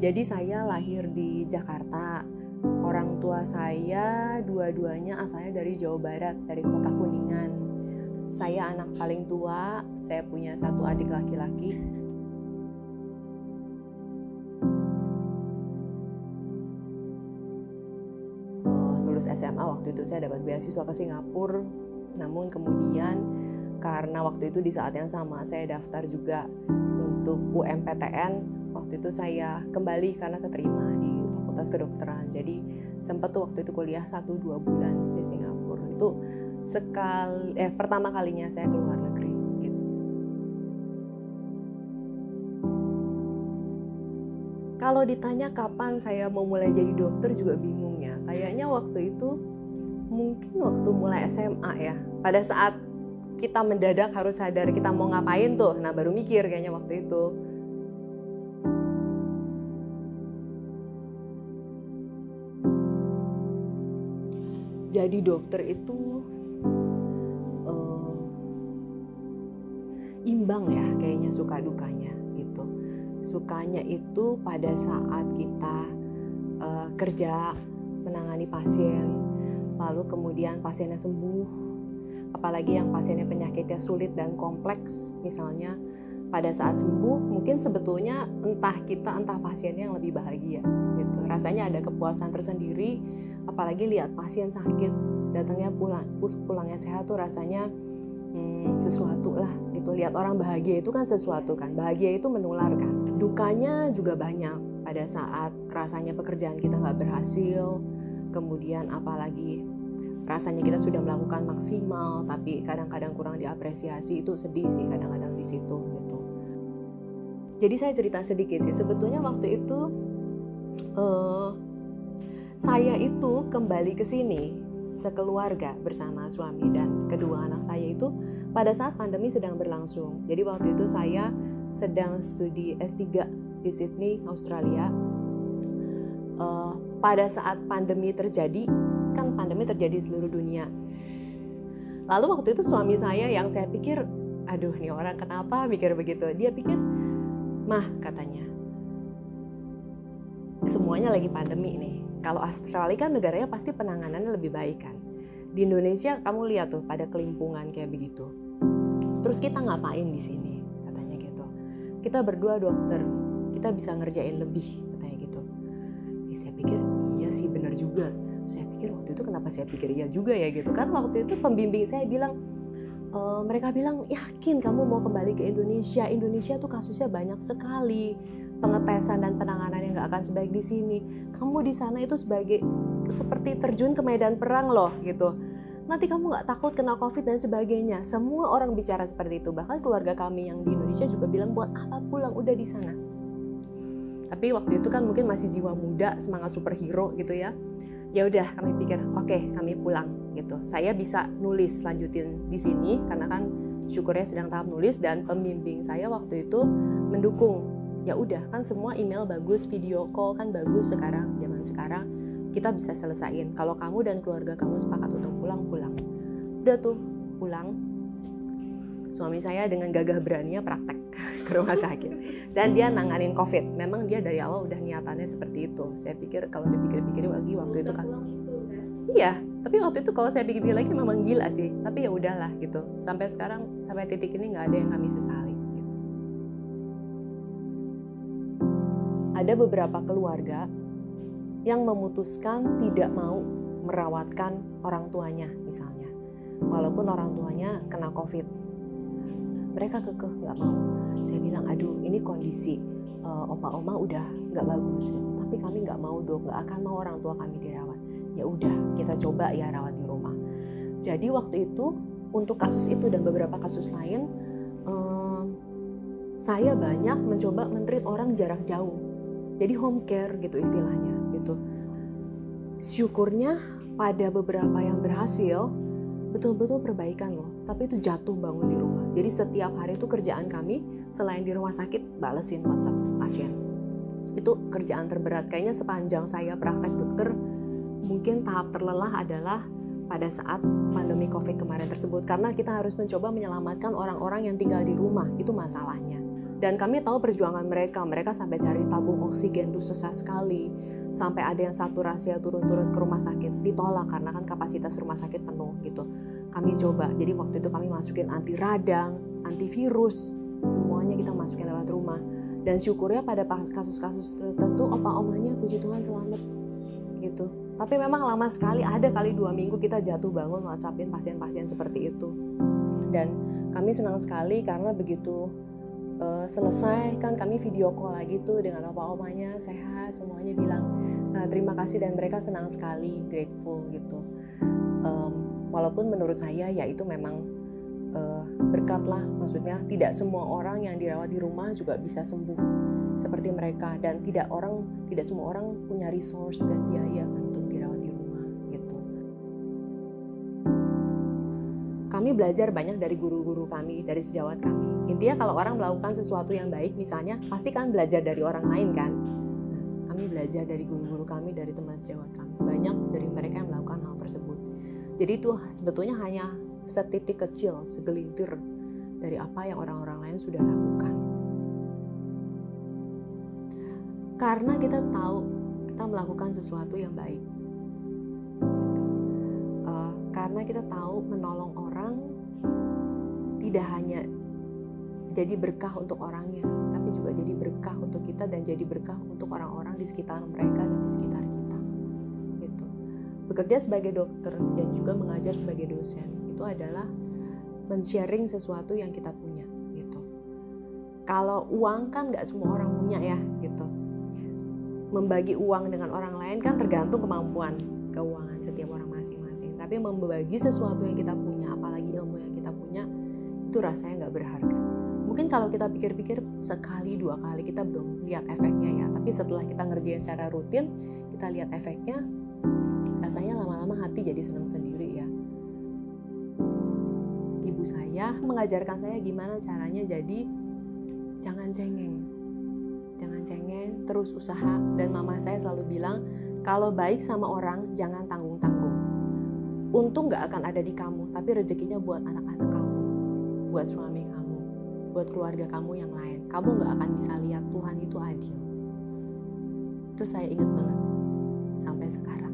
Jadi saya lahir di Jakarta. Orang tua saya dua-duanya asalnya dari Jawa Barat, dari kota Kuningan. Saya anak paling tua, saya punya satu adik laki-laki. Lulus SMA waktu itu saya dapat beasiswa ke Singapura. Namun kemudian karena waktu itu di saat yang sama saya daftar juga untuk UMPTN, waktu itu saya kembali karena keterima di Fakultas Kedokteran. Jadi sempat tuh waktu itu kuliah 1-2 bulan di Singapura. Itu pertama kalinya saya keluar negeri gitu. Kalau ditanya kapan saya mau mulai jadi dokter juga bingung ya. Kayaknya waktu itu mungkin waktu mulai SMA ya. Pada saat kita mendadak harus sadar kita mau ngapain tuh. Nah baru mikir kayaknya waktu itu. Jadi dokter itu imbang ya kayaknya suka dukanya gitu. Sukanya itu pada saat kita kerja menangani pasien, lalu kemudian pasiennya sembuh, apalagi yang pasiennya penyakitnya sulit dan kompleks, misalnya pada saat sembuh mungkin sebetulnya entah kita entah pasiennya yang lebih bahagia gitu. Rasanya ada kepuasan tersendiri, apalagi lihat pasien sakit datangnya pulangnya sehat tuh rasanya sesuatu lah gitu. Lihat orang bahagia itu kan sesuatu kan, bahagia itu menularkan. Dukanya juga banyak pada saat rasanya pekerjaan kita nggak berhasil, kemudian apalagi rasanya kita sudah melakukan maksimal tapi kadang-kadang kurang diapresiasi, itu sedih sih kadang-kadang di situ gitu. Jadi saya cerita sedikit sih, sebetulnya waktu itu saya itu kembali ke sini sekeluarga bersama suami dan kedua anak saya itu pada saat pandemi sedang berlangsung. Jadi waktu itu saya sedang studi S3 di Sydney, Australia. Pada saat pandemi terjadi, kan pandemi terjadi di seluruh dunia. Lalu waktu itu suami saya yang saya pikir, aduh nih orang kenapa mikir begitu. Dia pikir, "Mah," katanya, "semuanya lagi pandemi nih. Kalau Australia kan negaranya pasti penanganannya lebih baik kan. Di Indonesia kamu lihat tuh pada kelimpungan kayak begitu. Terus kita ngapain di sini?" katanya gitu. "Kita berdua dokter, kita bisa ngerjain lebih," katanya gitu. Saya pikir iya sih benar juga. Saya pikir waktu itu kenapa saya pikir iya juga ya gitu kan, waktu itu pembimbing saya bilang, mereka bilang, "Yakin kamu mau kembali ke Indonesia? Indonesia tuh kasusnya banyak sekali. Pengetesan dan penanganan yang nggak akan sebaik di sini. Kamu di sana itu seperti terjun ke medan perang loh gitu. Nanti kamu nggak takut kena COVID dan sebagainya." Semua orang bicara seperti itu. Bahkan keluarga kami yang di Indonesia juga bilang, "Buat apa pulang, udah di sana." Tapi waktu itu kan mungkin masih jiwa muda, semangat superhero gitu ya. Ya udah kami pikir, oke, kami pulang gitu. Saya bisa nulis lanjutin di sini karena kan syukurnya sedang tahap nulis dan pembimbing saya waktu itu mendukung. Ya udah kan semua email bagus, video call kan bagus sekarang, zaman sekarang kita bisa selesaiin. Kalau kamu dan keluarga kamu sepakat untuk pulang. Udah tuh pulang. Suami saya dengan gagah beraninya praktek ke rumah sakit dan dia nanganin COVID. Memang dia dari awal udah niatannya seperti itu. Saya pikir kalau dipikir-pikir lagi waktu itu kan. Iya, tapi waktu itu kalau saya pikir-pikir lagi memang gila sih. Tapi ya udahlah gitu. Sampai sekarang, sampai titik ini nggak ada yang kami sesali. Gitu. Ada beberapa keluarga yang memutuskan tidak mau merawatkan orang tuanya misalnya. Walaupun orang tuanya kena COVID. Mereka kekeh nggak mau. Saya bilang, aduh ini kondisi opa-oma udah nggak bagus gitu. Tapi kami nggak mau dok, nggak akan mau orang tua kami dirawat. Ya udah kita coba ya rawat di rumah. Jadi waktu itu untuk kasus itu dan beberapa kasus lain, saya banyak mencoba men-treat orang jarak jauh. Jadi home care gitu istilahnya gitu. Syukurnya pada beberapa yang berhasil betul-betul perbaikan loh, tapi itu jatuh bangun di rumah. Jadi setiap hari itu kerjaan kami selain di rumah sakit balesin WhatsApp pasien. Itu kerjaan terberat kayaknya sepanjang saya praktek dokter. Mungkin tahap terlelah adalah pada saat pandemi COVID kemarin tersebut, karena kita harus mencoba menyelamatkan orang-orang yang tinggal di rumah, itu masalahnya. Dan kami tahu perjuangan mereka sampai cari tabung oksigen tuh susah sekali. Sampai ada yang saturasi turun-turun ke rumah sakit, ditolak karena kan kapasitas rumah sakit penuh gitu. Kami coba, jadi waktu itu kami masukin anti radang, antivirus, semuanya kita masukin lewat rumah. Dan syukurnya pada kasus-kasus tertentu opa-omanya puji Tuhan selamat gitu. Tapi memang lama sekali, ada kali 2 minggu kita jatuh bangun WhatsAppin pasien-pasien seperti itu. Dan kami senang sekali karena begitu selesai kan kami video call lagi tuh dengan opa-omanya, sehat, semuanya bilang terima kasih dan mereka senang sekali, grateful gitu. Walaupun menurut saya ya itu memang berkat lah, maksudnya tidak semua orang yang dirawat di rumah juga bisa sembuh seperti mereka, dan tidak semua orang punya resource dan biaya kan untuk dirawat di rumah gitu. Kami belajar banyak dari guru-guru kami, dari sejawat kami. Intinya kalau orang melakukan sesuatu yang baik misalnya, pasti kan belajar dari orang lain kan. Nah, kami belajar dari guru-guru kami, dari teman sejawat kami. Banyak dari mereka yang melakukan hal tersebut. Jadi itu sebetulnya hanya setitik kecil, segelintir dari apa yang orang-orang lain sudah lakukan. Karena kita tahu kita melakukan sesuatu yang baik. Karena kita tahu menolong orang tidak hanya jadi berkah untuk orangnya, tapi juga jadi berkah untuk kita dan jadi berkah untuk orang-orang di sekitar mereka dan di sekitar kita. Gitu. Bekerja sebagai dokter dan juga mengajar sebagai dosen itu adalah men-sharing sesuatu yang kita punya. Gitu. Kalau uang kan nggak semua orang punya ya, gitu. Membagi uang dengan orang lain kan tergantung kemampuan keuangan setiap orang masing-masing. Tapi membagi sesuatu yang kita punya, apalagi ilmu yang kita punya, itu rasanya nggak berharga. Mungkin kalau kita pikir-pikir sekali, 2 kali kita belum lihat efeknya ya. Tapi setelah kita ngerjain secara rutin, kita lihat efeknya, rasanya lama-lama hati jadi senang sendiri ya. Ibu saya mengajarkan saya gimana caranya jadi jangan cengeng. Jangan cengeng, terus usaha. Dan mama saya selalu bilang, kalau baik sama orang, jangan tanggung-tanggung. Untung gak akan ada di kamu, tapi rezekinya buat anak-anak kamu, buat suami kamu, buat keluarga kamu yang lain. Kamu gak akan bisa lihat Tuhan itu adil. Itu saya ingat banget sampai sekarang.